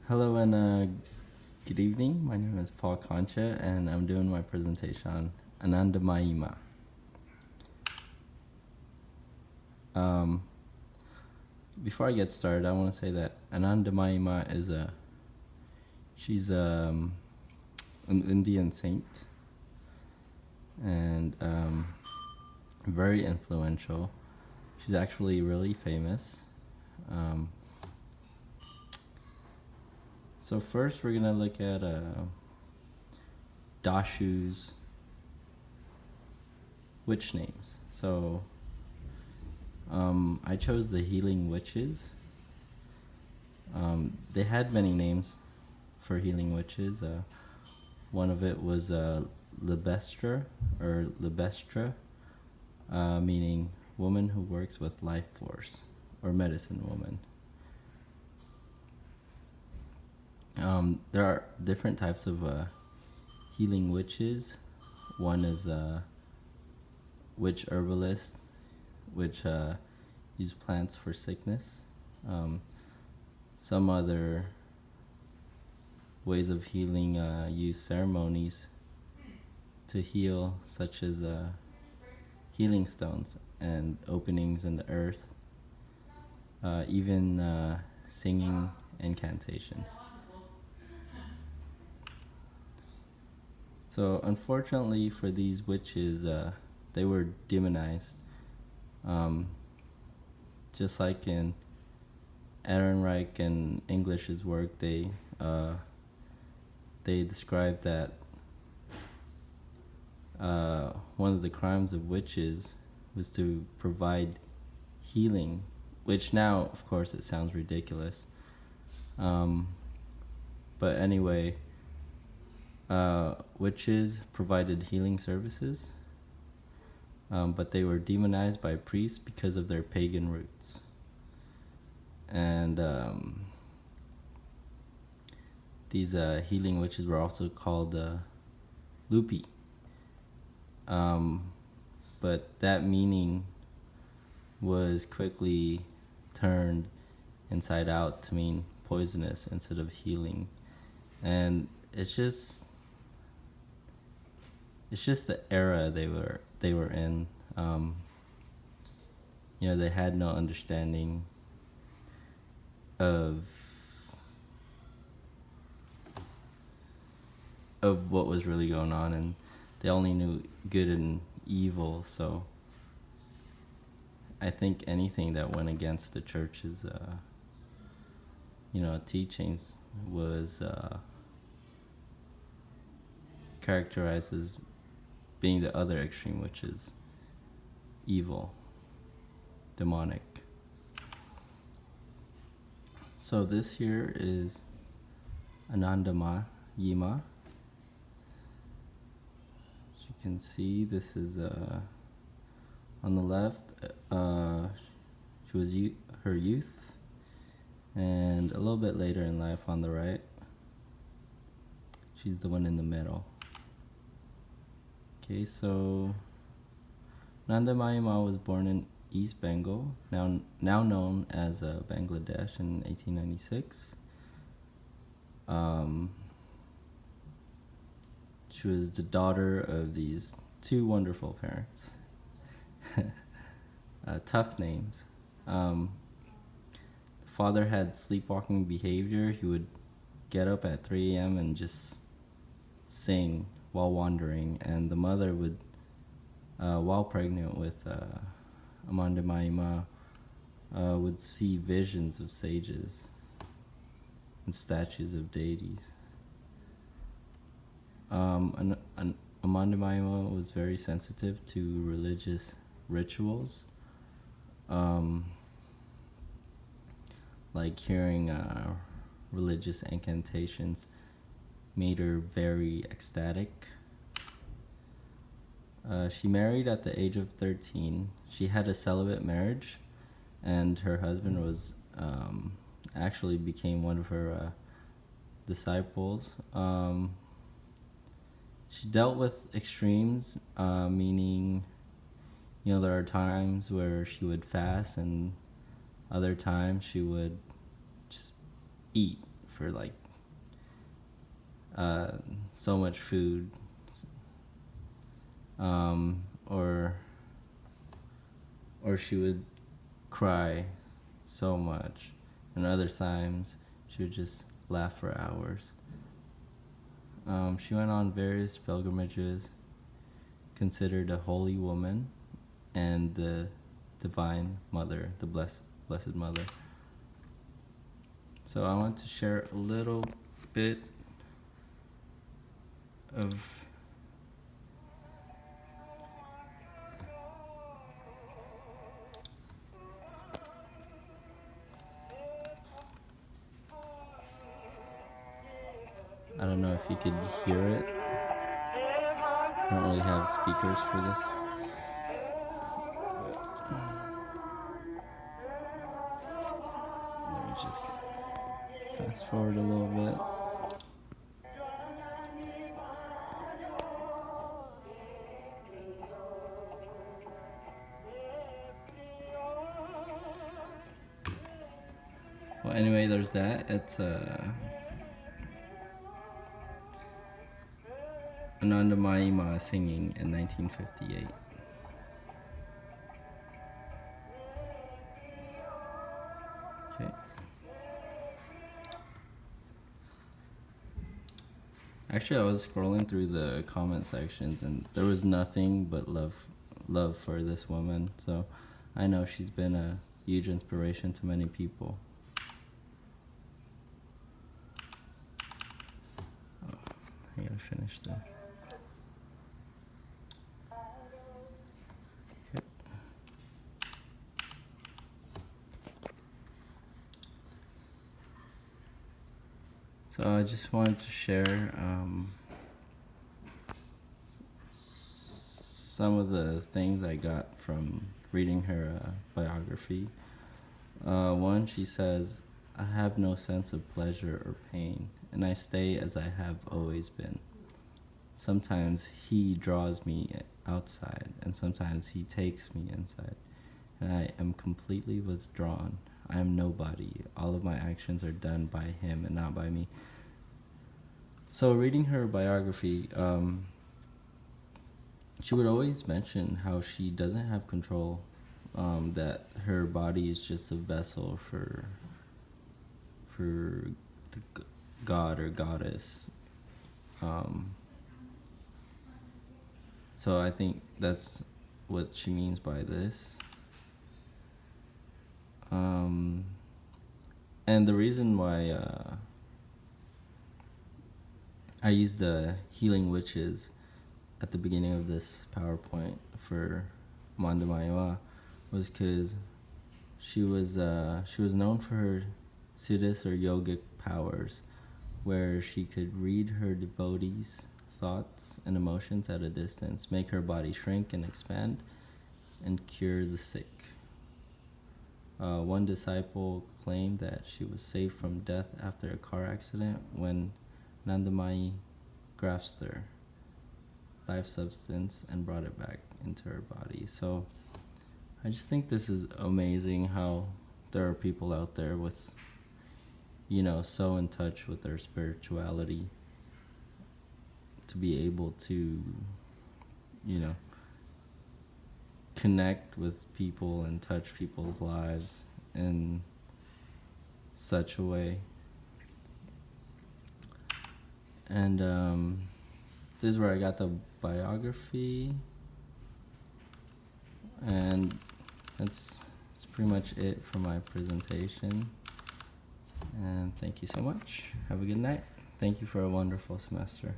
Hello and good evening. My name is Paul Concha, and I'm doing my presentation on Anandamayima. Um, Before I get started, I want to say that Anandamayima is she's an Indian saint and very influential. She's actually really famous. Um, so first, we're gonna look at Dashu's witch names. So I chose the healing witches. They had many names for healing witches. One of it was Libestra or Libestra, meaning woman who works with life force or medicine woman. There are different types of healing witches. One is witch herbalist, which use plants for sickness. Some other ways of healing use ceremonies to heal, such as healing stones and openings in the earth, even singing incantations. So, unfortunately for these witches, they were demonized. Um, just like in Ehrenreich and English's work, they describe that one of the crimes of witches was to provide healing, which now, of course, it sounds ridiculous. But anyway, witches provided healing services, but they were demonized by priests because of their pagan roots. And these healing witches were also called lupi. But that meaning was quickly turned inside out to mean poisonous instead of healing. And it's just the era they were in. They had no understanding of what was really going on, and they only knew good and evil. So I think anything that went against the church's teachings was characterized as being the other extreme, which is evil, demonic. So this here is Anandamayima. As you can see, this is on the left. She was her youth, and a little bit later in life on the right. She's the one in the middle. Okay, so Anandamayima was born in East Bengal, now known as Bangladesh, in 1896. She was the daughter of these two wonderful parents. Tough names. The father had sleepwalking behavior. He would get up at 3 a.m. and just sing while wandering, and the mother would, while pregnant with Anandamayima, would see visions of sages and statues of deities. Anandamayima was very sensitive to religious rituals, like hearing religious incantations made her very ecstatic. She married at the age of 13. She had a celibate marriage, and her husband was actually became one of her disciples. She dealt with extremes, meaning, there are times where she would fast, and other times she would just eat for like so much food, or she would cry so much, and other times she would just laugh for hours. She went on various pilgrimages, considered a holy woman, and the Divine Mother, the Blessed Mother. So I want to share a little bit of I don't know if you could hear it. I don't really have speakers for this. Let me just fast forward a little bit. Well, anyway, there's that. It's Ananda Mayima singing in 1958. Okay. Actually, I was scrolling through the comment sections, and there was nothing but love for this woman. So I know she's been a huge inspiration to many people. Oh, I gotta finish that. Okay. So I just wanted to share some of the things I got from reading her biography. One, she says, "I have no sense of pleasure or pain, and I stay as I have always been. Sometimes he draws me outside, and sometimes he takes me inside, and I am completely withdrawn. I am nobody. All of my actions are done by him and not by me." So reading her biography, she would always mention how she doesn't have control, that her body is just a vessel for the god or goddess. So I think that's what she means by this. And the reason why I used the healing witches at the beginning of this PowerPoint for Amanda Mayima was because she was known for her siddhis or yogic powers, where she could read her devotees' thoughts and emotions at a distance, make her body shrink and expand, and cure the sick. One disciple claimed that she was saved from death after a car accident when Nandamayi grasped her life substance and brought it back into her body. So I just think this is amazing how there are people out there with, so in touch with their spirituality to be able to, connect with people and touch people's lives in such a way. And this is where I got the biography, and that's pretty much it for my presentation. And thank you so much. Have a good night. Thank you for a wonderful semester.